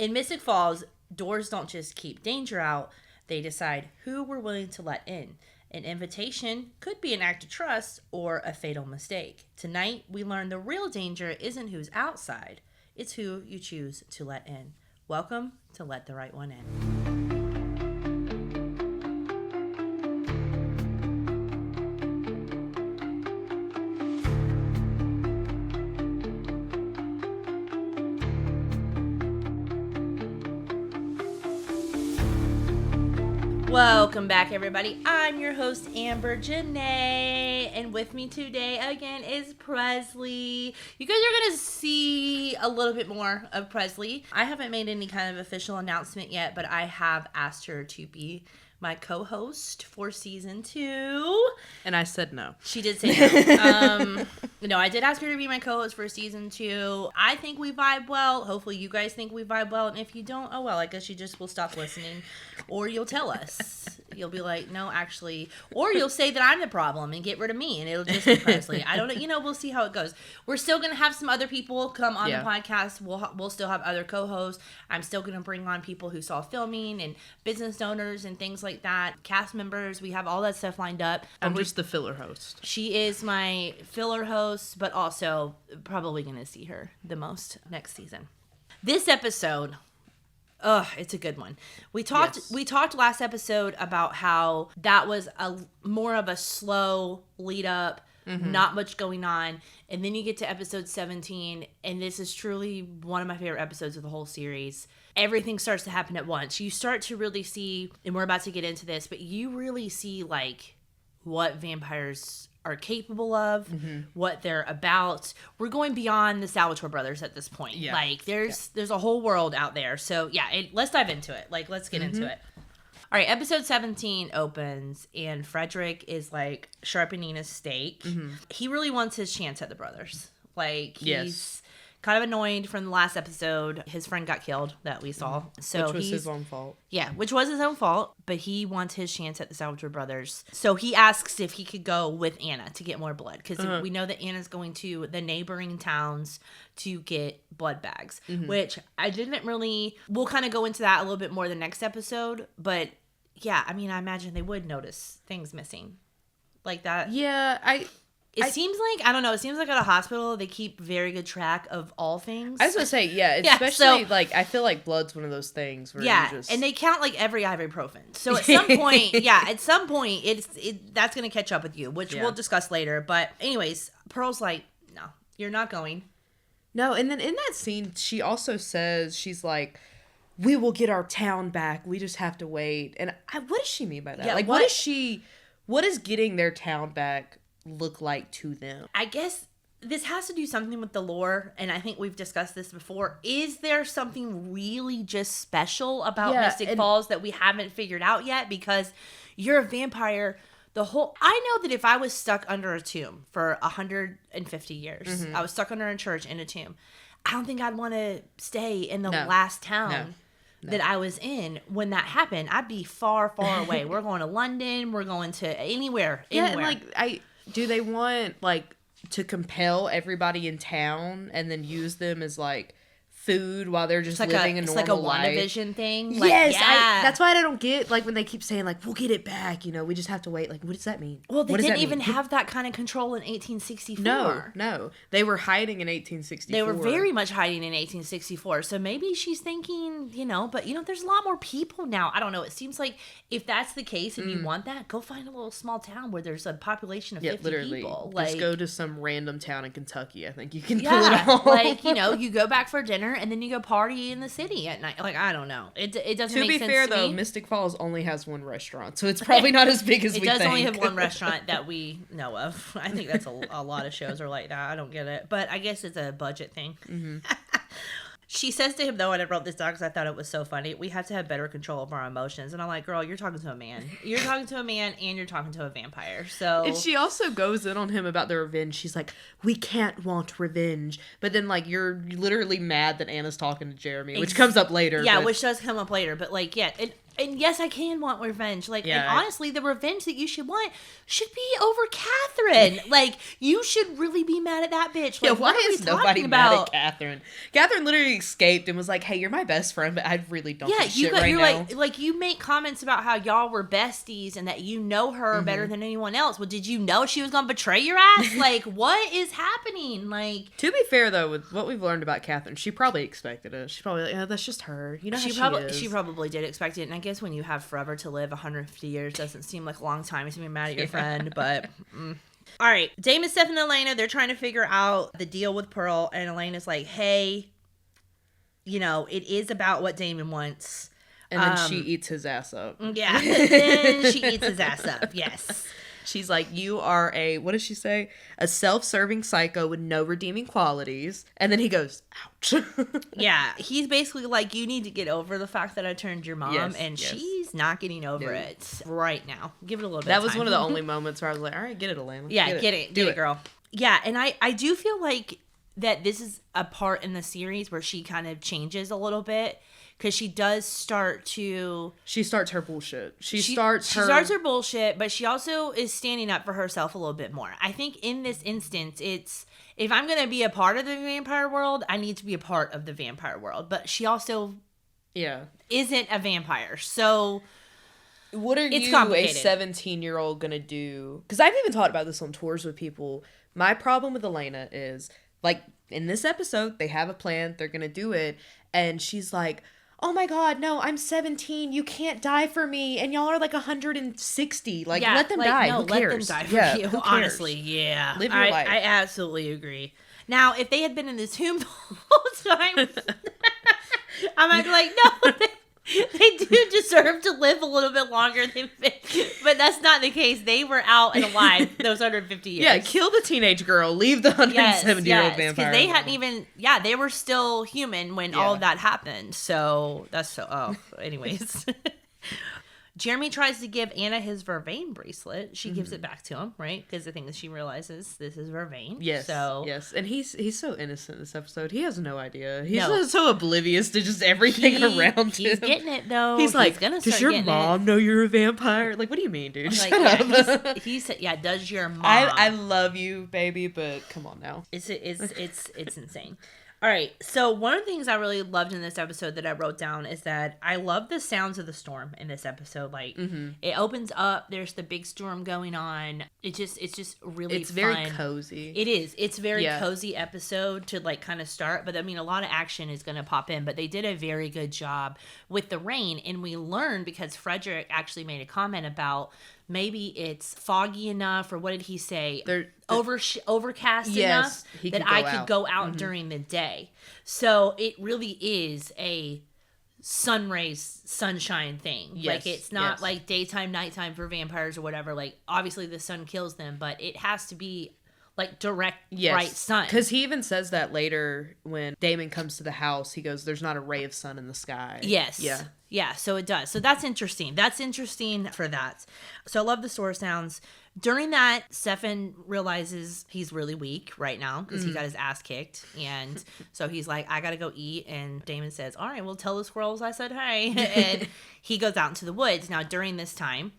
In Mystic Falls, doors don't just keep danger out. They decide who we're willing to let in. An invitation could be an act of trust or a fatal mistake. Tonight, we learn the real danger isn't who's outside. It's who you choose to let in. Welcome to Let the Right One In. Welcome back, everybody. I'm your host, Amber Janae, and with me today again is Presley. You guys are going to see a little bit more of Presley. I haven't made any kind of official announcement yet, but I have asked her to be my co-host for season 2. And I said no. She did say no. No, I did ask her to be my co-host for season 2. I think we vibe well. Hopefully you guys think we vibe well. And if you don't, oh well, I guess you just will stop listening. Or you'll tell us. You'll be like, no, actually. Or you'll say that I'm the problem and get rid of me. And it'll just be Presley. I don't know. You know, we'll see how it goes. We're still going to have some other people come on the podcast. We'll still have other co-hosts. I'm still going to bring on people who saw filming and business owners and things like that. Cast members. We have all that stuff lined up. I'm just the filler host. She is my filler host, but also probably going to see her the most next season. This episode, it's a good one. We talked last episode about how that was more of a slow lead up, not much going on, and then you get to episode 17, and this is truly one of my favorite episodes of the whole series. Everything starts to happen at once. You start to really see, and we're about to get into this, but you really see like what vampires are capable of, what they're about. We're going beyond the Salvatore brothers at this point. Yeah. Like there's a whole world out there. So yeah, let's dive into it. Like let's get into it. All right, episode 17 opens and Frederick is like sharpening his stake. He really wants his chance at the brothers. Like he's kind of annoyed from the last episode. His friend got killed that we saw. So which was his own fault. Yeah, which was his own fault. But he wants his chance at the Salvatore brothers. So he asks if he could go with Anna to get more blood. Because we know that Anna's going to the neighboring towns to get blood bags. Which I didn't really... We'll kind of go into that a little bit more the next episode. But yeah, I mean, I imagine they would notice things missing. Like that. Yeah, It seems like, I don't know, it seems like at a hospital, they keep very good track of all things. I was going to say, especially, like, I feel like blood's one of those things where you just... and they count, like, every ibuprofen. So at some point, that's going to catch up with you, which we'll discuss later. But anyways, Pearl's like, no, you're not going. No, and then in that scene, she also says, she's like, we will get our town back. We just have to wait. And what does she mean by that? Yeah, like, what is getting their town back look like to them? I guess this has to do something with the lore, and I think we've discussed this before. Is there something really just special about Mystic Falls that we haven't figured out yet? Because you're a vampire. I know that if I was stuck under a tomb for 150 years, I was stuck under a church in a tomb, I don't think I'd want to stay in the last town that I was in when that happened. I'd be far, far away. We're going to London. We're going to anywhere. Yeah, and like do they want, like, to compel everybody in town and then use them as, like, food while they're just living a normal life? It's like a WandaVision thing. Like, yes, that's why I don't get, like, when they keep saying, like, we'll get it back, you know, we just have to wait. Like, what does that mean? Well, they didn't even have that kind of control in 1864. No. They were hiding in 1864. They were very much hiding in 1864. So maybe she's thinking, but, there's a lot more people now. I don't know. It seems like if that's the case and you want that, go find a little small town where there's a population of 50 people. Just go to some random town in Kentucky. I think you can pull it off. Like, you go back for dinner and then you go party in the city at night. Like, I don't know. It doesn't make sense to me. To be fair, though, Mystic Falls only has one restaurant, so it's probably not as big as we think. It does only have one restaurant that we know of. I think that's a lot of shows are like that. I don't get it. But I guess it's a budget thing. She says to him, though, and I wrote this down because I thought it was so funny, we have to have better control of our emotions. And I'm like, girl, you're talking to a man. You're talking to a man and you're talking to a vampire. So. And she also goes in on him about the revenge. She's like, we can't want revenge. But then, like, you're literally mad that Anna's talking to Jeremy, which comes up later. Yeah, which does come up later. But, like, yeah, And yes, I can want revenge. Like, Yeah. and honestly, the revenge that you should want should be over Catherine. Like, you should really be mad at that bitch. Like, why what are is we nobody talking mad about? at Catherine? Catherine literally escaped and was like, "Hey, you're my best friend, but I really don't give a shit right now." Like you make comments about how y'all were besties and that you know her better than anyone else. Well, did you know she was gonna betray your ass? Like, what is happening? Like, to be fair though, with what we've learned about Catherine, she probably expected it. She's probably like, "Yeah, that's just her." You know how she probably did expect it. And I guess when you have forever to live, 150 years doesn't seem like a long time to be mad at your friend, but. All right, Damon, Steph, and Elena, they're trying to figure out the deal with Pearl, and Elena's like, hey, it is about what Damon wants. And then she eats his ass up. Yeah, then she eats his ass up, yes. She's like, you are what does she say? A self-serving psycho with no redeeming qualities. And then he goes, ouch. Yeah, he's basically like, you need to get over the fact that I turned your mom, and she's not getting over it right now. Give it a little bit of time. That was one of the only moments where I was like, all right, get it, Elena. Yeah, get it, girl. Yeah, and I do feel like that this is a part in the series where she kind of changes a little bit. Because she does start to... She starts her bullshit. She starts her bullshit, but she also is standing up for herself a little bit more. I think in this instance, it's... If I'm going to be a part of the vampire world, I need to be a part of the vampire world. But she also... isn't a vampire. So... What are you, a 17-year-old, going to do? Because I've even talked about this on tours with people. My problem with Elena is, like, in this episode, they have a plan. They're going to do it. And she's like... Oh my God, no, I'm 17. You can't die for me. And y'all are like 160. Like, let them die. No, who cares? Let them die for you. Honestly, yeah. Live your life. I absolutely agree. Now, if they had been in this tomb the whole time, I might be like, no, they do deserve to live a little bit longer than, but that's not the case. They were out and alive those 150 years. Yeah, kill the teenage girl. Leave the 170-year-old vampire. Because they hadn't even, they were still human when all of that happened. So anyways. Jeremy tries to give Anna his vervain bracelet. She gives it back to him, right? Because the thing is, she realizes this is vervain. Yes. So yes, and he's so innocent in this episode. He has no idea. He's so oblivious to just everything around him. He's getting it though. He's like, does your mom know you're a vampire? Like, what do you mean, dude? Shut up. He said, does your mom? I love you, baby, but come on now. It's insane. All right, so one of the things I really loved in this episode that I wrote down is that I love the sounds of the storm in this episode. Like, it opens up, there's the big storm going on. It's just really fun. It's very cozy. It is. It's a very cozy episode to, like, kind of start. But, I mean, a lot of action is going to pop in. But they did a very good job with the rain. And we learned, because Frederick actually made a comment about maybe it's foggy enough, or what did he say? Overcast enough that I could go out during the day. So it really is a sunshine thing. Like, it's not like daytime, nighttime for vampires or whatever. Like, obviously the sun kills them, but it has to be like direct bright sun. Because he even says that later when Damon comes to the house. He goes, there's not a ray of sun in the sky. Yes. Yeah, so it does. So that's interesting. That's interesting for that. So I love the store sounds. During that, Stefan realizes he's really weak right now because he got his ass kicked. And so he's like, I got to go eat. And Damon says, all right, well, tell the squirrels I said hey. And he goes out into the woods. Now, during this time,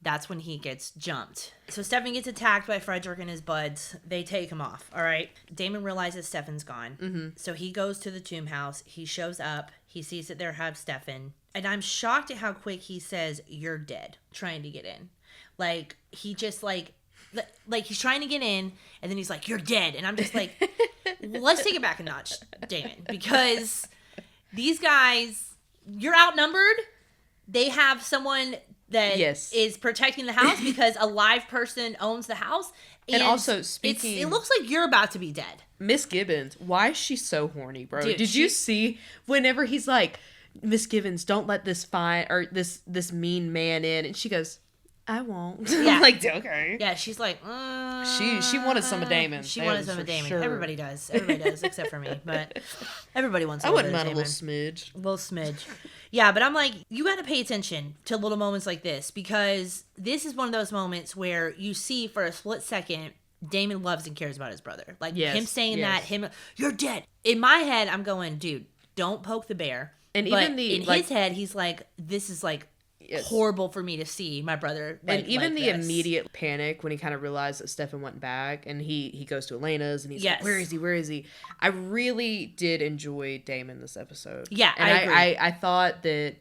that's when he gets jumped. So Stefan gets attacked by Frederick and his buds. They take him off, all right? Damon realizes Stefan's gone. So he goes to the tomb house. He shows up. He sees that there have Stefan. And I'm shocked at how quick he says, you're dead, trying to get in. Like, he just, like he's trying to get in, and then he's like, you're dead. And I'm just like, let's take it back a notch, Damon. Because these guys, you're outnumbered. They have someone that is protecting the house because a live person owns the house. And also, it looks like you're about to be dead. Miss Gibbons, why is she so horny, bro? Dude, Did you see whenever he's like, Miss Gibbons, don't let this this mean man in, and she goes, I won't. Yeah. I'm like, okay. Yeah, she's like, she wanted some of Damon. She wanted some of Damon. Sure. Everybody does, except for me. But everybody wants. I wouldn't mind a little smidge. A little smidge. Yeah, but I'm like, you got to pay attention to little moments like this, because this is one of those moments where you see for a split second Damon loves and cares about his brother. Like him saying that, you're dead. In my head, I'm going, dude, don't poke the bear. And but even in his head, he's like, this is like horrible for me to see my brother. And even the immediate panic when he kind of realized that Stefan went back, and he goes to Elena's, and he's like, where is he? I really did enjoy Damon this episode. Yeah, and I agree. I thought that,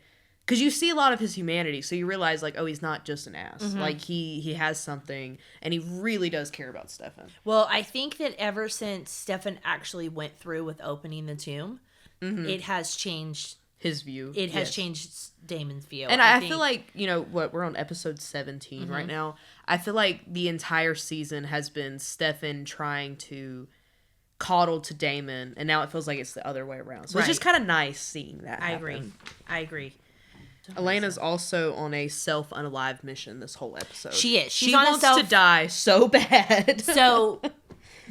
because you see a lot of his humanity, so you realize, like, oh, he's not just an ass. Mm-hmm. Like, he has something, and he really does care about Stefan. Well, I think that ever since Stefan actually went through with opening the tomb, it has changed his view. It has changed Damon's view. And I feel like, we're on episode 17 right now. I feel like the entire season has been Stefan trying to coddle to Damon, and now it feels like it's the other way around. So it's just kind of nice seeing that happen. I agree. Elena's also on a self-unalive mission this whole episode. She is. She wants to die so bad. So,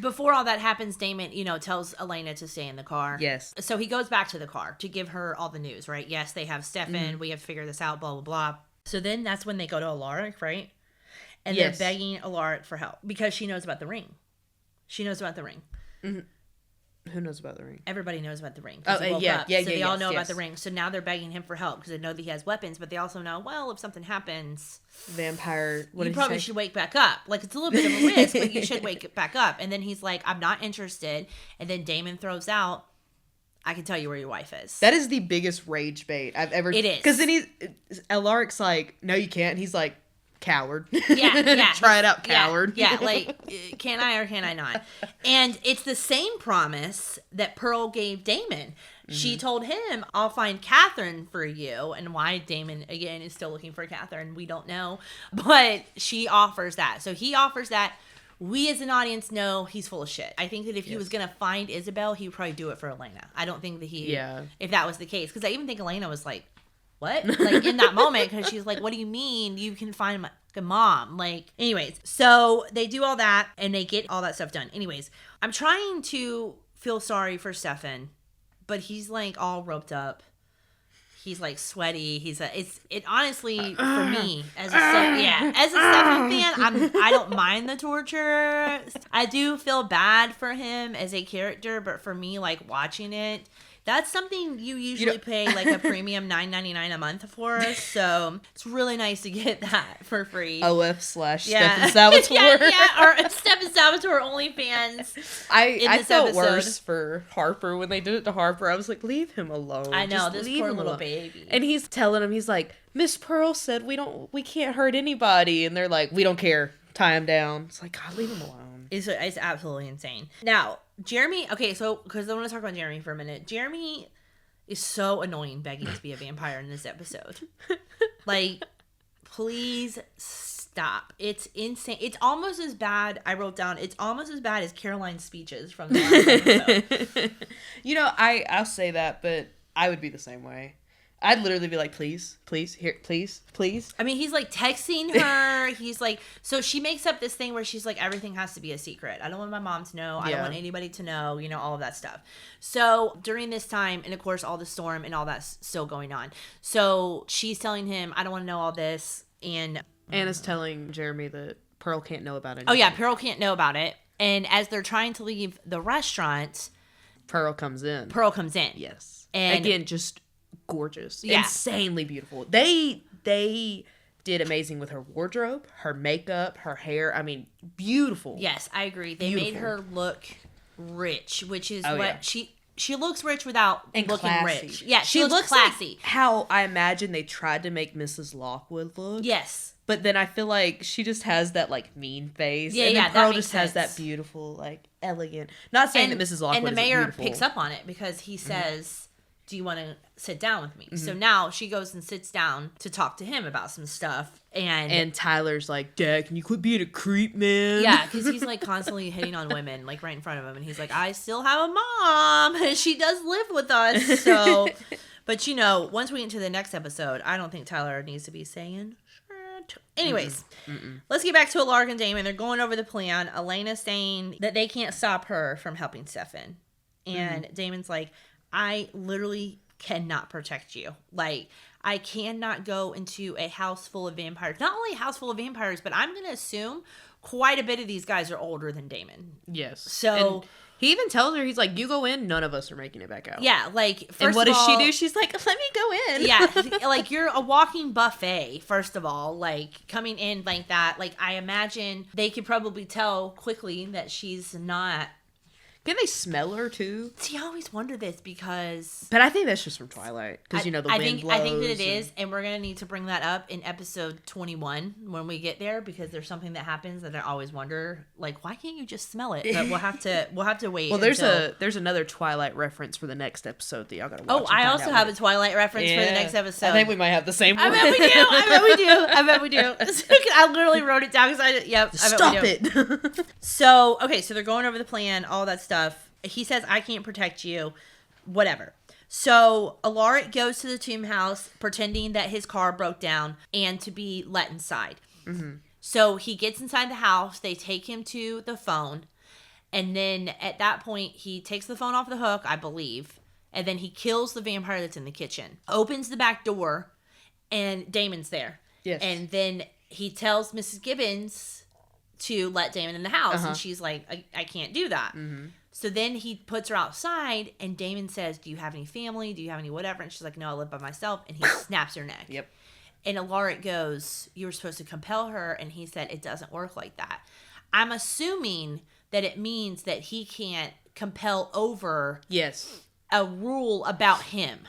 before all that happens, Damon, tells Elena to stay in the car. Yes. So he goes back to the car to give her all the news, right? Yes, they have Stefan. We have to figure this out, blah, blah, blah. So then that's when they go to Alaric, right? And they're begging Alaric for help because she knows about the ring. She knows about the ring. Mm-hmm. Who knows about the ring? Everybody knows about the ring. Oh, yeah. So they all know about the ring. So now they're begging him for help because they know that he has weapons, but they also know, well, if something happens, vampire. You probably should wake back up. Like, it's a little bit of a risk, but you should wake back up. And then he's like, I'm not interested. And then Damon throws out, I can tell you where your wife is. That is the biggest rage bait I've ever. It is. Because then Alaric's like, no, you can't. And he's like, coward. Yeah. Try it out, coward. Yeah, like, can I or can I not? And it's the same promise that Pearl gave Damon. She told him, I'll find Catherine for you. And why Damon, again, is still looking for Catherine, we don't know. But she offers that. So he offers that. We as an audience know he's full of shit. I think that if he was going to find Isabel, he would probably do it for Elena. I don't think that if that was the case. Because I even think Elena was like, what? Like, in that moment, because she's like, what do you mean you can find my mom? Like, anyways, so they do all that and they get all that stuff done. Anyways, I'm trying to feel sorry for Stefan, but he's like all roped up. He's like sweaty. It honestly, for me as a Stefan fan, I don't mind the torture. I do feel bad for him as a character, but for me, like, watching it, that's something you usually pay like a premium $9.99 a month for. So it's really nice to get that for free. OF/Stefan Salvatore. Or Stefan Salvatore OnlyFans. I felt worse for Harper when they did it to Harper. I was like, leave him alone. I know, this poor little baby. And he's telling him, he's like, Miss Pearl said we can't hurt anybody. And they're like, we don't care. Tie him down. It's like, God, leave him alone. It's absolutely insane. Now, Jeremy, okay, so, because I want to talk about Jeremy for a minute. Jeremy is so annoying begging to be a vampire in this episode. Like, please stop. It's insane. It's almost as bad, I wrote down, it's almost as bad as Caroline's speeches from the last episode. I'll say that, but I would be the same way. I'd literally be like, please, here, please. I mean, he's like texting her. He's like, so she makes up this thing where she's like, everything has to be a secret. I don't want my mom to know. I don't want anybody to know, all of that stuff. So during this time, and of course, all the storm and all that's still going on. So she's telling him, I don't want to know all this. And Anna's telling Jeremy that Pearl can't know about it. Oh, yeah, Pearl can't know about it. And as they're trying to leave the restaurant, Pearl comes in. Yes. And again, just gorgeous, insanely beautiful. They did amazing with her wardrobe, her makeup, her hair. I mean, beautiful. Yes, I agree. They made her look rich, which is she looks rich without looking classy. Rich. Yeah, she looks classy. Like how I imagine they tried to make Mrs. Lockwood look. Yes. But then I feel like she just has that, like, mean face. Yeah, and then Pearl just has that beautiful, like, elegant. Not saying that Mrs. Lockwood isn't beautiful. And the mayor picks up on it because he says, do you want to sit down with me? So now she goes and sits down to talk to him about some stuff. And Tyler's like, Dad, can you quit being a creep, man? Yeah, because he's like constantly hitting on women, like right in front of him. And he's like, I still have a mom. And she does live with us. So, but once we get into the next episode, I don't think Tyler needs to be saying shit. Anyways, let's get back to Alaric and Damon. They're going over the plan. Elena's saying that they can't stop her from helping Stefan. And Damon's like, I literally cannot protect you. Like, I cannot go into a house full of vampires. Not only a house full of vampires, but I'm going to assume quite a bit of these guys are older than Damon. Yes. So... And he even tells her, he's like, you go in, none of us are making it back out. Yeah, like, first and what of does all, she do? She's like, let me go in. Yeah, like, you're a walking buffet, first of all. Like, coming in like that, like, I imagine they could probably tell quickly that she's not... Can they smell her, too? See, I always wonder this because... But I think that's just from Twilight. Because, the wind blows. I think that it is, and we're going to need to bring that up in episode 21 when we get there, because there's something that happens that I always wonder, like, why can't you just smell it? But we'll have to wait. Well, there's another Twilight reference for the next episode that y'all got to watch. Oh, I also have a Twilight reference for the next episode. I think we might have the same one. I bet we do. I bet we do. I literally wrote it down because Stop it. So they're going over the plan, all that stuff. He says, I can't protect you, whatever. So Alaric goes to the tomb house pretending that his car broke down and to be let inside. Mm-hmm. So he gets inside the house. They take him to the phone. And then at that point, he takes the phone off the hook, I believe. And then he kills the vampire that's in the kitchen. Opens the back door and Damon's there. Yes. And then he tells Mrs. Gibbons to let Damon in the house. And she's like, I can't do that. Mm-hmm. So then he puts her outside, and Damon says, do you have any family? Do you have any whatever? And she's like, no, I live by myself. And he snaps her neck. Yep. And Alaric goes, you were supposed to compel her. And he said, it doesn't work like that. I'm assuming that it means that he can't compel over a rule about him.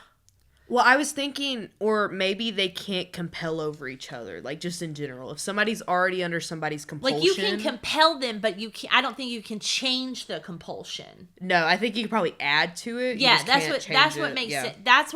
Well, I was thinking, or maybe they can't compel over each other, like just in general. If somebody's already under somebody's compulsion, like you can compel them, but you can't. I don't think you can change the compulsion. No, I think you could probably add to it. Yeah, that's what makes sense. That's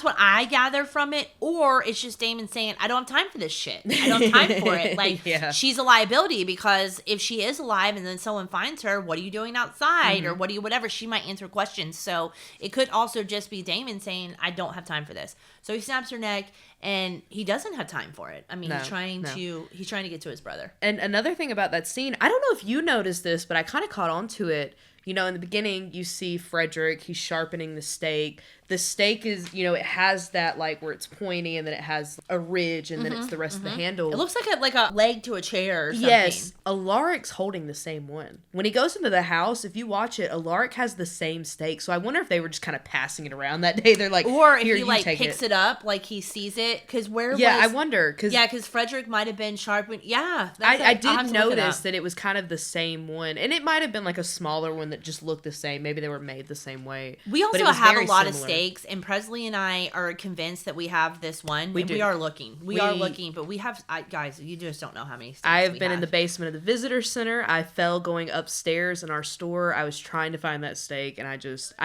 what I gather from it. Or it's just Damon saying, I don't have time for this shit. I don't have time for it. Like she's a liability because if she is alive and then someone finds her, what are you doing outside, or what are you whatever? She might answer questions. So it could also just be Damon saying, I don't have time for this. So he snaps her neck and he doesn't have time for it. I mean, he's trying to get to his brother. And another thing about that scene, I don't know if you noticed this, but I kind of caught on to it. In the beginning, you see Frederick, he's sharpening the stake. The stake is, it has that, like, where it's pointy, and then it has a ridge, and then it's the rest of the handle. It looks like a leg to a chair or something. Yes. Alaric's holding the same one. When he goes into the house, if you watch it, Alaric has the same stake. So I wonder if they were just kind of passing it around that day. They're like, or if he, like, picks it up, like, he sees it. Because I wonder. Because Frederick might have been sharpened. Yeah. I did notice that it was kind of the same one. And it might have been, like, a smaller one that just looked the same. Maybe they were made the same way. We also have a lot of stakes, and Presley and I are convinced that we have this one. We are looking. We are looking, but we have, guys, you just don't know how many stakes I've been in the basement of the visitor center. I fell going upstairs in our store. I was trying to find that stake, and I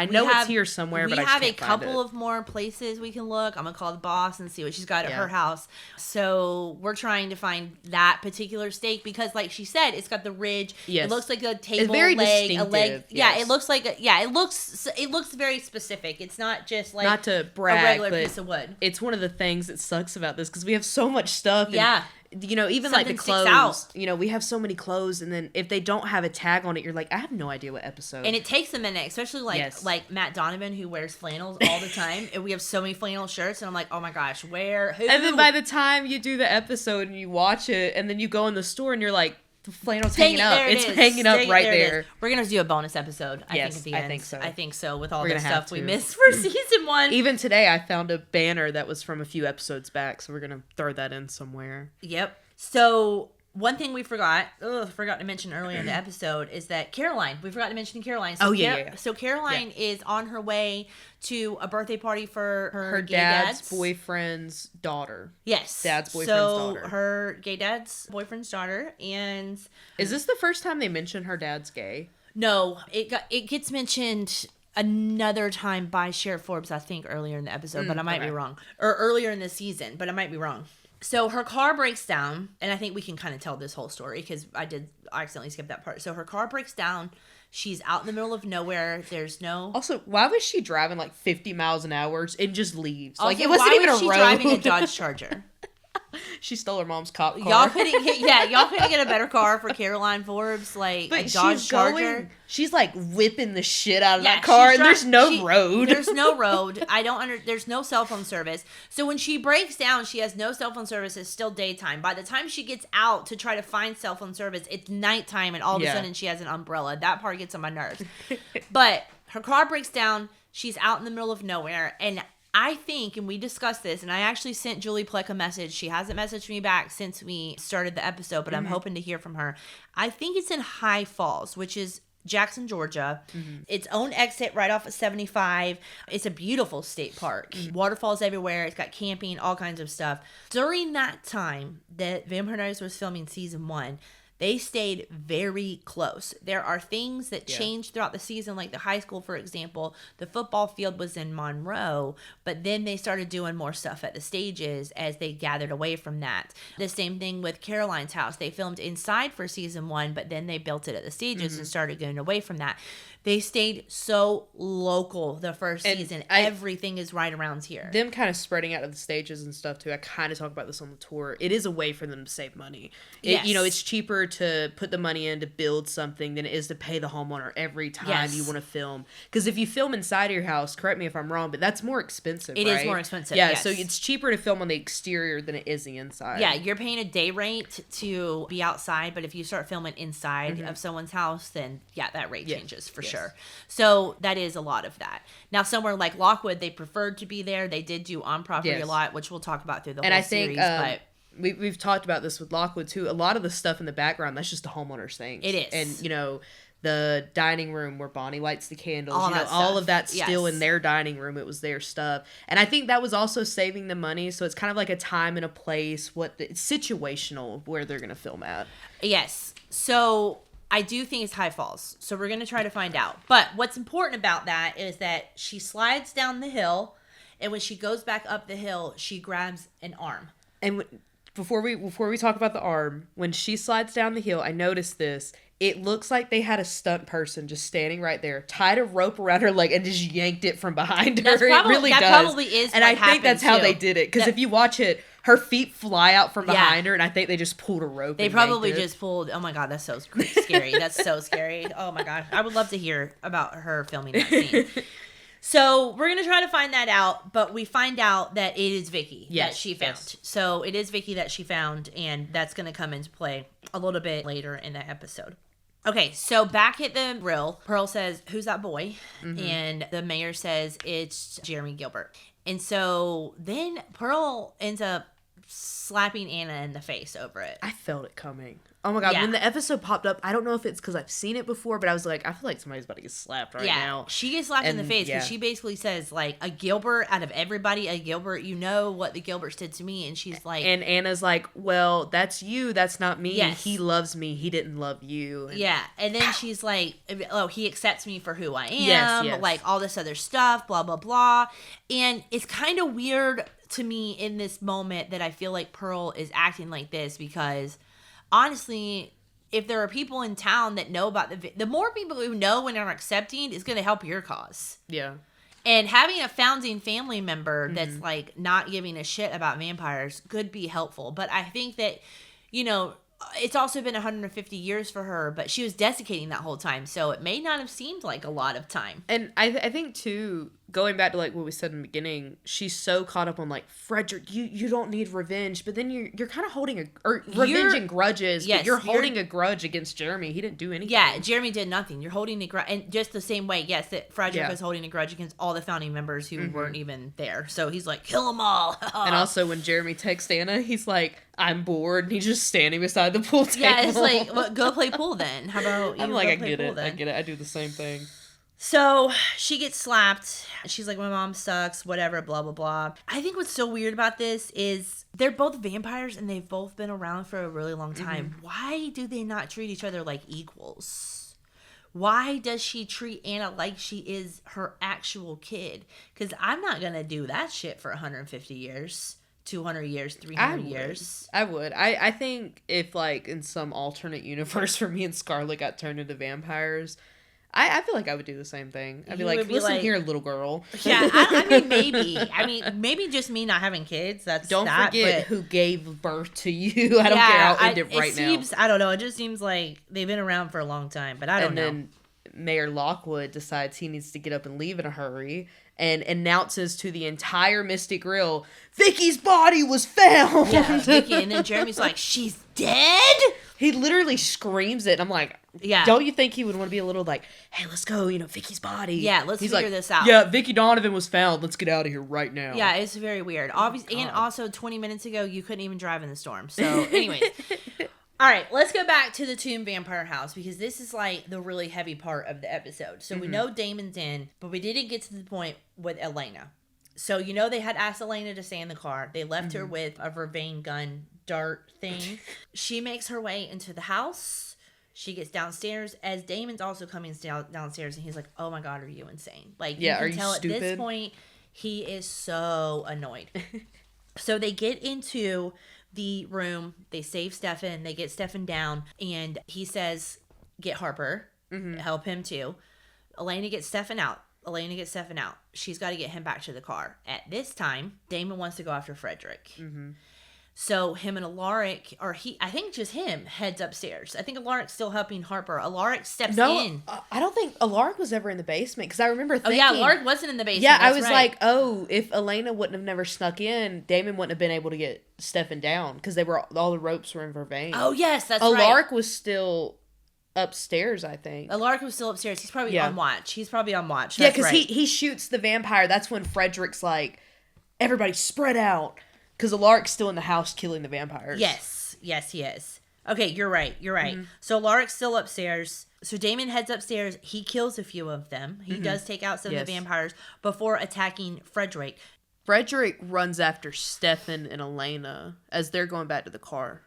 know it's here somewhere, but I just can't find it. We have a couple of more places we can look. I'm going to call the boss and see what she's got at her house. So we're trying to find that particular stake because, like she said, it's got the ridge. Yes. It looks like a table it's very leg, distinctive. a leg. Yeah, it looks like it looks very specific. It's not just like not to brag, a regular but piece of wood. It's one of the things that sucks about this because we have so much stuff. And, even something like the clothes. Out. We have so many clothes, and then if they don't have a tag on it, you're like, I have no idea what episode. And it takes a minute, especially like Matt Donovan, who wears flannels all the time, and we have so many flannel shirts, and I'm like, oh my gosh, who? And then by the time you do the episode and you watch it, and then you go in the store and you're like, the flannel's hanging up. It's hanging up right there. We're going to do a bonus episode, I think, at the end. I think so, with all the stuff we missed for season 1. Even today, I found a banner that was from a few episodes back, so we're going to throw that in somewhere. Yep. So, one thing we forgot to mention earlier in the episode is that Caroline, we forgot to mention Caroline. So So Caroline is on her way to a birthday party for her gay dad's boyfriend's daughter. Yes. Dad's boyfriend's daughter. So her gay dad's boyfriend's daughter. And is this the first time they mention her dad's gay? No, it gets mentioned another time by Sheriff Forbes, I think, earlier in the episode, but I might be wrong. Or earlier in the season, but I might be wrong. So her car breaks down, and I think we can kind of tell this whole story because I accidentally skip that part. So her car breaks down. She's out in the middle of nowhere. There's no... Also, why was she driving like 50 miles an hour and just leaves? Also, like, it wasn't even a road. Why was she driving a Dodge Charger? She stole her mom's cop car. Y'all couldn't get a better car for Caroline Forbes, like a Dodge Charger. She's like whipping the shit out of that car, and there's no road. There's no road. There's no cell phone service. So when she breaks down, she has no cell phone service. It's still daytime. By the time she gets out to try to find cell phone service, it's nighttime, and all of a sudden she has an umbrella. That part gets on my nerves. But her car breaks down. She's out in the middle of nowhere, and I think, and we discussed this, and I actually sent Julie Pleck a message. She hasn't messaged me back since we started the episode, but I'm hoping to hear from her. I think it's in High Falls, which is Jackson, Georgia. Its own exit right off of 75. It's a beautiful state park. Waterfalls everywhere. It's got camping, all kinds of stuff. During that time that Vampire Diaries was filming season 1, they stayed very close. There are things that changed throughout the season, like the high school, for example. The football field was in Monroe, but then they started doing more stuff at the stages as they gathered away from that. The same thing with Caroline's house. They filmed inside for season 1, but then they built it at the stages and started getting away from that. They stayed so local the first season. Everything is right around here. Them kind of spreading out of the stages and stuff, too. I kind of talk about this on the tour. It is a way for them to save money. It's cheaper to put the money in to build something than it is to pay the homeowner every time you want to film. Because if you film inside of your house, correct me if I'm wrong, but that's more expensive, It is more expensive, so it's cheaper to film on the exterior than it is the inside. Yeah, you're paying a day rate to be outside, but if you start filming inside of someone's house, then that rate changes for sure. So that is a lot of that. Now, somewhere like Lockwood, they preferred to be there. They did do on-property a lot, which we'll talk about through the whole series. But we've talked about this with Lockwood, too. A lot of the stuff in the background, that's just the homeowner's things. It is. And, the dining room where Bonnie lights the candles, all of that's still in their dining room. It was their stuff. And I think that was also saving the money. So it's kind of like a time and a place, it's situational where they're going to film at. Yes. So I do think it's High Falls. So we're going to try to find out. But what's important about that is that she slides down the hill, and when she goes back up the hill, she grabs an arm. And before we talk about the arm, when she slides down the hill, I noticed this. It looks like they had a stunt person just standing right there, tied a rope around her leg, and just yanked it from behind her. It really does. That probably is and what I think that's how they did it. Because if you watch it, her feet fly out from behind her, and I think they just pulled a rope. They probably just pulled. Oh my god, that's so scary. That's so scary. Oh my god, I would love to hear about her filming that scene. So we're gonna try to find that out, but we find out that it is Vicky that she found. Yes. So it is Vicky that she found, and that's gonna come into play a little bit later in the episode. Okay, so back at the grill, Pearl says, "Who's that boy?" And the mayor says, "It's Jeremy Gilbert." And so then Pearl ends up slapping Anna in the face over it. I felt it coming. Oh my god, when the episode popped up, I don't know if it's because I've seen it before, but I was like, I feel like somebody's about to get slapped right now. She gets slapped in the face because she basically says, like, a Gilbert, out of everybody, a Gilbert, you know what the Gilberts did to me. And she's like... And Anna's like, well, that's you, that's not me. Yes. He loves me, he didn't love you. And and then she's like, oh, he accepts me for who I am, like, all this other stuff, blah, blah, blah. And it's kind of weird to me in this moment that I feel like Pearl is acting like this because... Honestly, if there are people in town that know about the more people who know and are accepting is going to help your cause. Yeah. And having a founding family member that's like not giving a shit about vampires could be helpful. But I think that, it's also been 150 years for her, but she was desiccating that whole time. So it may not have seemed like a lot of time. And I think too, going back to like what we said in the beginning, she's so caught up on like, Frederick, you don't need revenge, but then you're kind of holding revenging grudges. Yes, but you're holding a grudge against Jeremy. He didn't do anything. Yeah, Jeremy did nothing. You're holding a grudge, and just the same way, yes, that Frederick was holding a grudge against all the founding members who weren't even there. So he's like, kill them all. And also when Jeremy texts Anna, he's like, I'm bored, and he's just standing beside the pool table. Yeah, it's like, well, go play pool then. How about you? I'm like, I get it. I do the same thing. So she gets slapped. She's like, my mom sucks, whatever, blah, blah, blah. I think what's so weird about this is they're both vampires and they've both been around for a really long time. Why do they not treat each other like equals? Why does she treat Anna like she is her actual kid? Because I'm not going to do that shit for 150 years. 200 years, 300 years. I would. I think if, like, in some alternate universe where me and Scarlett got turned into vampires, I feel like I would do the same thing. I'd be like, listen here, little girl. Yeah, I mean, maybe. I mean, maybe just me not having kids. Don't forget who gave birth to you. I don't care. I'll end it right now. I don't know. It just seems like they've been around for a long time, but I don't know. And then Mayor Lockwood decides he needs to get up and leave in a hurry and announces to the entire Mystic Grill, Vicky's body was found. Yeah, Vicky. And then Jeremy's like, she's dead? He literally screams it. And I'm like, yeah. Don't you think he would want to be a little like, hey, let's go, Vicky's body. Yeah, let's figure this out. Yeah, Vicky Donovan was found. Let's get out of here right now. Yeah, it's very weird. Obviously, and also 20 minutes ago, you couldn't even drive in the storm. So, anyways. All right, let's go back to the Tomb Vampire House because this is like the really heavy part of the episode. So we know Damon's in, but we didn't get to the point with Elena. So they had asked Elena to stay in the car. They left her with a vervain gun dart thing. She makes her way into the house. She gets downstairs as Damon's also coming downstairs, and he's like, "Oh my God, are you insane?" Like, you can tell at this point he is so annoyed. So they get into the room, they save Stefan, they get Stefan down, and he says, get Harper, help him too. Elena gets Stefan out. She's got to get him back to the car. At this time, Damon wants to go after Frederick. So him and Alaric, I think just him, heads upstairs. I think Alaric's still helping Harper. Alaric steps in. I don't think Alaric was ever in the basement, because I remember thinking... Oh yeah, Alaric wasn't in the basement. Yeah, I was like, if Elena wouldn't have never snuck in, Damon wouldn't have been able to get Stefan down, because all the ropes were in Vervain. Oh yes, that's right. Alaric was still upstairs, I think. Alaric was still upstairs. He's probably on watch. Yeah, because he shoots the vampire. That's when Frederick's like, everybody spread out. Because Alaric's still in the house killing the vampires. Yes, he is. Okay, you're right. So Alaric's still upstairs. So Damon heads upstairs. He kills a few of them. He does take out some of the vampires before attacking Frederick. Frederick runs after Stefan and Elena as they're going back to the car.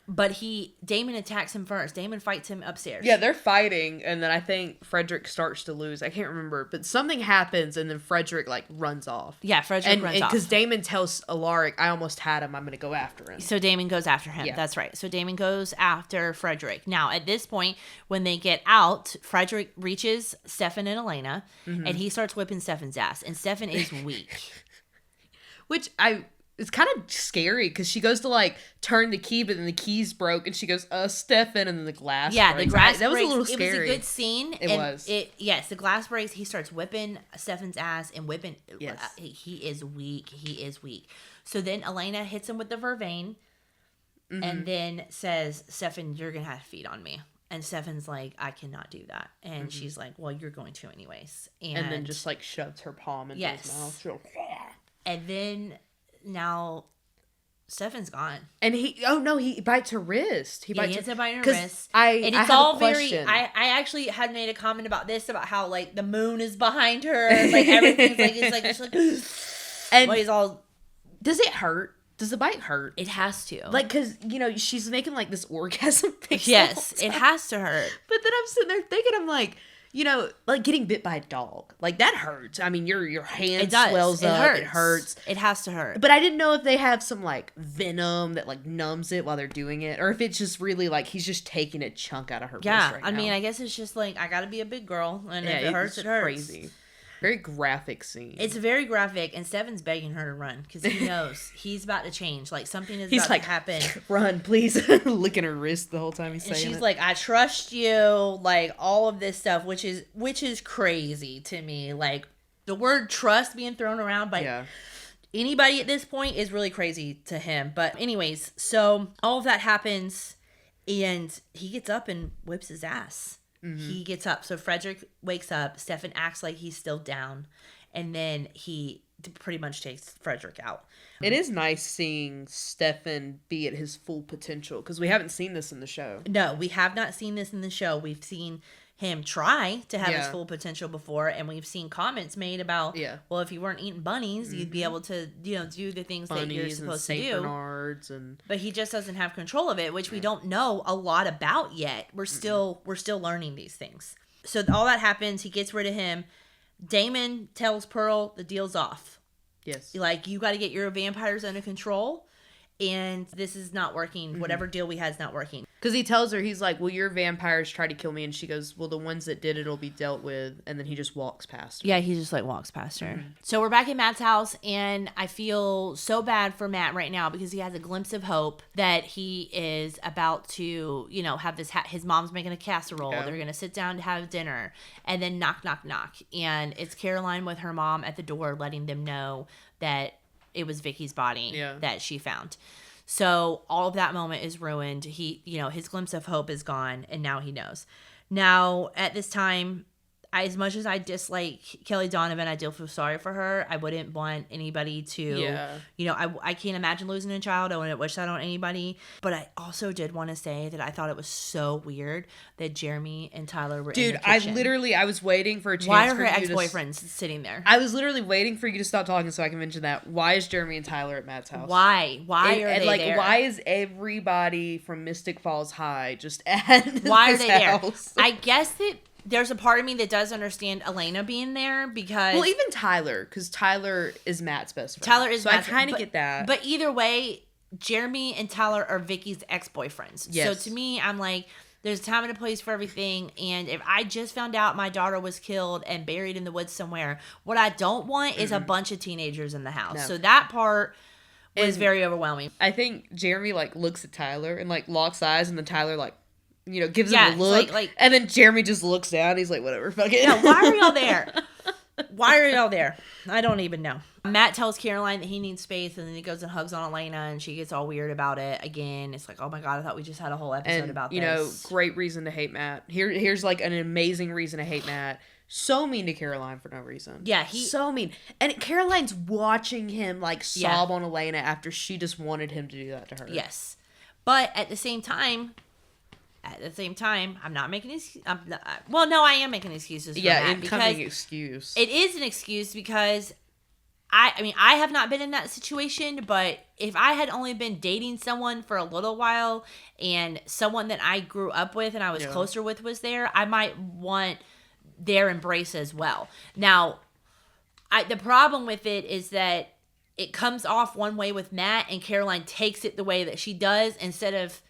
But Damon attacks him first. Damon fights him upstairs. Yeah, they're fighting, and then I think Frederick starts to lose. I can't remember, but something happens, and then Frederick, runs off. Yeah, Frederick runs off. Because Damon tells Alaric, I almost had him, I'm going to go after him. So Damon goes after him. Yeah. That's right. So Damon goes after Frederick. Now, at this point, when they get out, Frederick reaches Stefan and Elena, and he starts whipping Stefan's ass, and Stefan is weak. Which it's kind of scary because she goes to turn the key, but then the key's broke, and she goes, Stefan, and then the glass breaks. The glass that breaks. Was a little scary. It was a good scene. It was. Yes, the glass breaks. He starts whipping Stefan's ass and whipping. Yes. He is weak. So then Elena hits him with the vervain, and then says, Stefan, you're going to have to feed on me. And Stefan's like, I cannot do that. And she's like, well, you're going to anyways. And then just shoves her palm into his mouth. And then... Now, Stefan's gone. And he bites her wrist. He ends up biting her wrist. It's all very, I actually had made a comment about this, about how, the moon is behind her. Everything's and he's all... Does it hurt? Does the bite hurt? It has to. Because, she's making, this orgasm face. Yes, it has to hurt. But then I'm sitting there thinking, I'm like... getting bit by a dog. That hurts. I mean, your hand swells up. It hurts. It has to hurt. But I didn't know if they have some, venom that, numbs it while they're doing it. Or if it's just really, he's just taking a chunk out of her wrist right now. I mean, I guess it's just, I gotta be a big girl. And if it hurts, it hurts. Crazy. Very graphic scene. It's very graphic, and Stefan's begging her to run because he knows he's about to change. Something is about to happen. Run, please. Licking her wrist the whole time he's saying it. And she's like, I trust you, all of this stuff, which is crazy to me. The word trust being thrown around by anybody at this point is really crazy to him. But anyways, so all of that happens, and he gets up and whips his ass. He gets up. So Frederick wakes up. Stefan acts like he's still down. And then he pretty much takes Frederick out. It is nice seeing Stefan be at his full potential. Because we haven't seen this in the show. No, we have not seen this in the show. We've seen him try to have his full potential before. And we've seen comments made about, well, if you weren't eating bunnies, you'd be able to, do the things bunnies that you're supposed to do. But he just doesn't have control of it, which we don't know a lot about yet. We're still learning these things. So all that happens. He gets rid of him. Damon tells Pearl the deal's off. Yes. You got to get your vampires under control. And this is not working. Whatever deal we had is not working. Because he tells her, he's like, well, your vampires tried to kill me. And she goes, well, the ones that did it will be dealt with. And then he just walks past her. Yeah, he just like walks past her. So we're back at Matt's house, and I feel so bad for Matt right now because he has a glimpse of hope that he is about to, you know, have this, his mom's making a casserole. Yeah. They're going to sit down to have dinner, and then knock, knock, knock. And it's Caroline with her mom at the door letting them know that it was Vicky's body that she found. So all of that moment is ruined. He, you know, his glimpse of hope is gone, and now he knows. Now, at this time, as much as I dislike Kelly Donovan, I do feel sorry for her. I wouldn't want anybody to, you know, I can't imagine losing a child. I wouldn't wish that on anybody. But I also did want to say that I thought it was so weird that Jeremy and Tyler were in the kitchen. I was waiting for a chance. Why are her ex-boyfriends sitting there? I was literally waiting for you to stop talking so I can mention that. Why is Jeremy and Tyler at Matt's house? Why are they there? Why is everybody from Mystic Falls High just at Why are they house? There? I guess that there's a part of me that does understand Elena being there because... Well, even Tyler, because Tyler is Matt's best friend. Tyler is Matt's friend. So I kind of get that. But either way, Jeremy and Tyler are Vicky's ex-boyfriends. Yes. So to me, I'm like, there's a time and a place for everything. And if I just found out my daughter was killed and buried in the woods somewhere, what I don't want is a bunch of teenagers in the house. No. So that part was very overwhelming. I think Jeremy, like, looks at Tyler and, like, locks eyes, and then Tyler, like, you know, gives him a look, and then Jeremy just looks down. He's like, whatever, fuck it. Yeah, why are y'all there? Why are y'all there? I don't even know. Matt tells Caroline that he needs space, and then he goes and hugs on Elena, and she gets all weird about it again. It's like, oh my God, I thought we just had a whole episode about this. You know, great reason to hate Matt. Here's like an amazing reason to hate Matt. So mean to Caroline for no reason. Yeah, so mean. And Caroline's watching him, like, sob on Elena after she just wanted him to do that to her. Yes. But at the same time, I'm not making excuses. Well, no, I am making excuses for that. Incoming excuse. It is an excuse because I mean, I have not been in that situation, but if I had only been dating someone for a little while and someone that I grew up with and I was closer with was there, I might want their embrace as well. Now, the problem with it is that it comes off one way with Matt, and Caroline takes it the way that she does instead of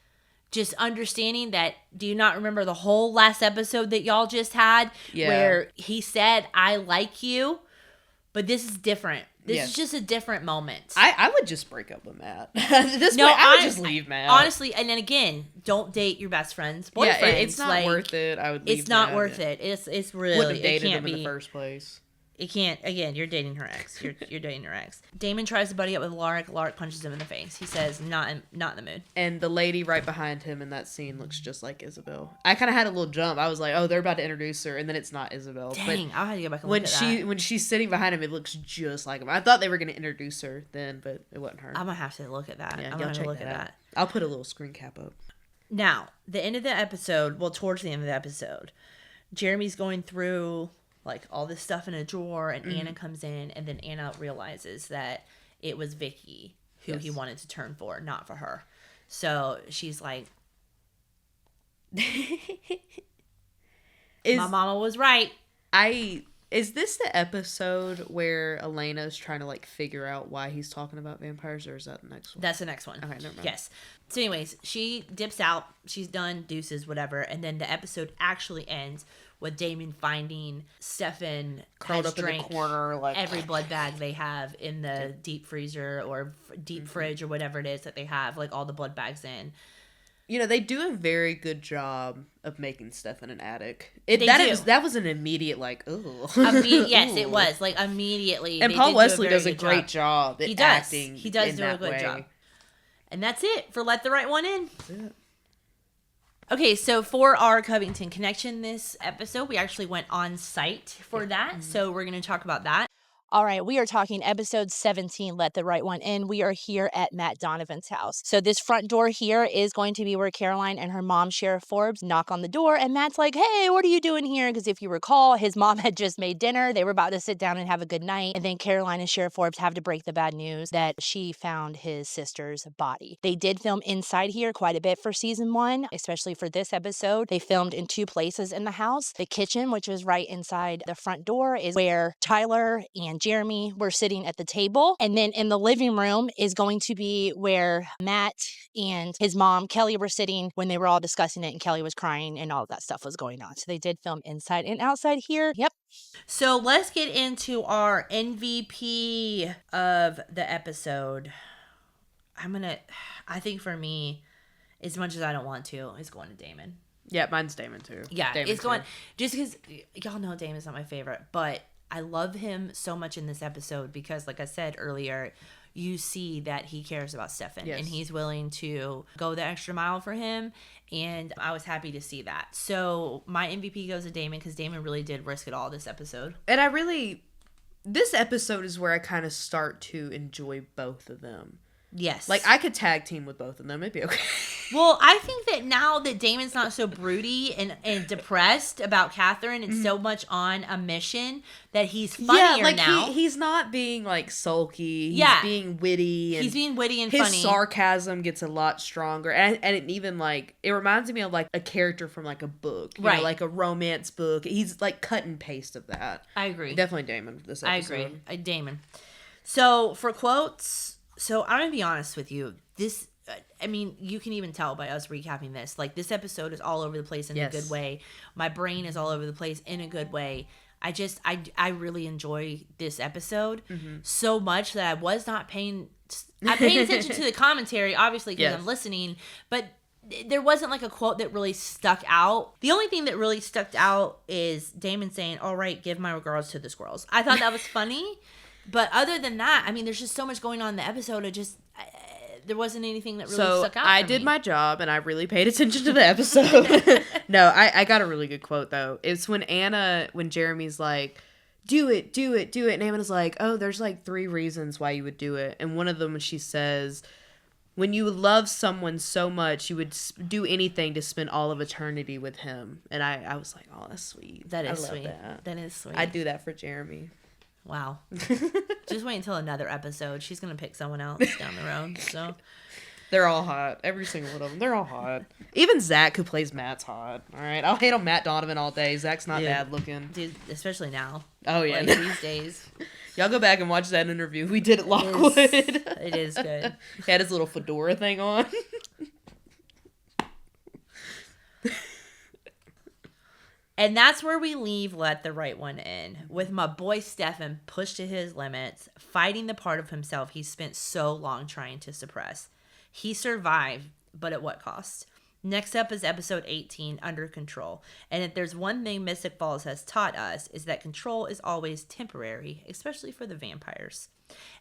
just understanding that. Do you not remember the whole last episode that y'all just had where he said, I like you, but this is different. This is just a different moment. I would just break up with Matt. I would just leave Matt. Honestly, and then again, don't date your best friend's boyfriend. Yeah, it's not worth it. I would leave It's not worth it. It's really, wouldn't have dated him in the first place. It can't. Again, you're dating her ex. You're dating her ex. Damon tries to buddy up with Lark. Lark punches him in the face. He says, not in the mood. And the lady right behind him in that scene looks just like Isabel. I kind of had a little jump. I was like, oh, they're about to introduce her, and then it's not Isabel. Dang, I'll have to go back and look at that. When she's sitting behind him, it looks just like him. I thought they were going to introduce her then, but it wasn't her. I'm going to have to look at that. Yeah, I'm going to look at that. I'll put a little screen cap up. Now, the end of the episode, towards the end of the episode, Jeremy's going through like all this stuff in a drawer, and Anna comes in, and then Anna realizes that it was Vicky who he wanted to turn for, not for her. So she's like, my mama was right. Is this the episode where Elena's trying to, like, figure out why he's talking about vampires, or is that the next one? That's the next one. Okay, never mind. Yes. So anyways, she dips out. She's done, deuces, whatever. And then the episode actually ends with Damon finding Stefan curled up in the corner, like every blood bag they have in the deep freezer or deep fridge or whatever it is that they have, like all the blood bags in. You know, they do a very good job of making Stefan an addict. That was an immediate, like, ooh. Yes, it was. Like, immediately. And Paul Wesley does a great job at acting. He does do a good job. And that's it for Let the Right One In. That's it. Okay, so for our Covington connection this episode, we actually went on site for that. So we're going to talk about that. All right, we are talking episode 17, Let the Right One In. We are here at Matt Donovan's house. So this front door here is going to be where Caroline and her mom, Sheriff Forbes, knock on the door. And Matt's like, hey, what are you doing here? Because if you recall, his mom had just made dinner. They were about to sit down and have a good night. And then Caroline and Sheriff Forbes have to break the bad news that she found his sister's body. They did film inside here quite a bit for season 1, especially for this episode. They filmed in 2 places in the house. The kitchen, which is right inside the front door, is where Tyler and and Jeremy were sitting at the table. And then in the living room is going to be where Matt and his mom, Kelly, were sitting when they were all discussing it, and Kelly was crying and all of that stuff was going on. So they did film inside and outside here. Yep. So let's get into our MVP of the episode. I think for me, as much as I don't want to, it's going to Damon. Yeah, mine's Damon too. Yeah, Damon it's going, just because y'all know Damon's not my favorite, but I love him so much in this episode because, like I said earlier, you see that he cares about Stefan, and he's willing to go the extra mile for him, and I was happy to see that. So my MVP goes to Damon because Damon really did risk it all this episode. And this episode is where I kind of start to enjoy both of them. Yes. Like, I could tag team with both of them. It'd be okay. Well, I think that now that Damon's not so broody and depressed about Catherine and so much on a mission that he's funnier now. He's not being, like, sulky. He's being witty. He's being witty and his funny. His sarcasm gets a lot stronger. And it even, like, it reminds me of, like, a character from, like, a book. You know, like a romance book. He's, like, cut and paste of that. I agree. Definitely Damon this episode. I agree. Damon. So, for quotes... So, I'm going to be honest with you. This, I mean, you can even tell by us recapping this. Like, this episode is all over the place in a good way. My brain is all over the place in a good way. I really enjoy this episode so much that I was not paying... I paid attention to the commentary, obviously, because I'm listening. But there wasn't, like, a quote that really stuck out. The only thing that really stuck out is Damon saying, "All right, give my regards to the squirrels." I thought that was funny. But other than that, I mean, there's just so much going on in the episode. There wasn't anything that really stuck out. I did my job, and I really paid attention to the episode. No, I got a really good quote, though. It's when Jeremy's like, do it. And Anna's like, oh, there's like 3 reasons why you would do it. And one of them, she says, when you love someone so much, you would do anything to spend all of eternity with him. And I was like, oh, that's sweet. That is sweet. That is sweet. I'd do that for Jeremy. Wow. Just wait until another episode. She's going to pick someone else down the road. So they're all hot. Every single one of them. They're all hot. Even Zach, who plays Matt's hot. All right. I'll hate on Matt Donovan all day. Zach's not bad looking. Dude, especially now. Oh, yeah. Like, these days. Y'all go back and watch that interview we did at Lockwood. It is good. He had his little fedora thing on. And that's where we leave Let the Right One In, with my boy Stefan pushed to his limits, fighting the part of himself he spent so long trying to suppress. He survived, but at what cost? Next up is episode 18, Under Control. And if there's one thing Mystic Falls has taught us, is that control is always temporary, especially for the vampires.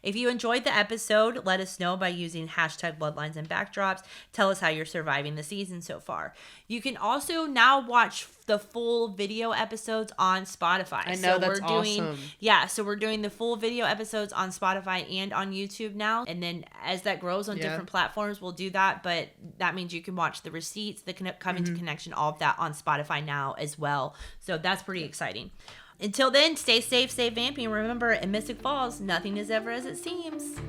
If you enjoyed the episode, let us know by using hashtag Bloodlines and Backdrops. Tell us how you're surviving the season so far. You can also now watch the full video episodes on Spotify. I know, that's awesome. Yeah, so we're doing the full video episodes on Spotify and on YouTube now. And then as that grows on different platforms, we'll do that. But that means you can watch the receipts, the Covington Connection, all of that on Spotify now as well. So that's pretty exciting. Until then, stay safe, stay vampy, and remember, in Mystic Falls, nothing is ever as it seems.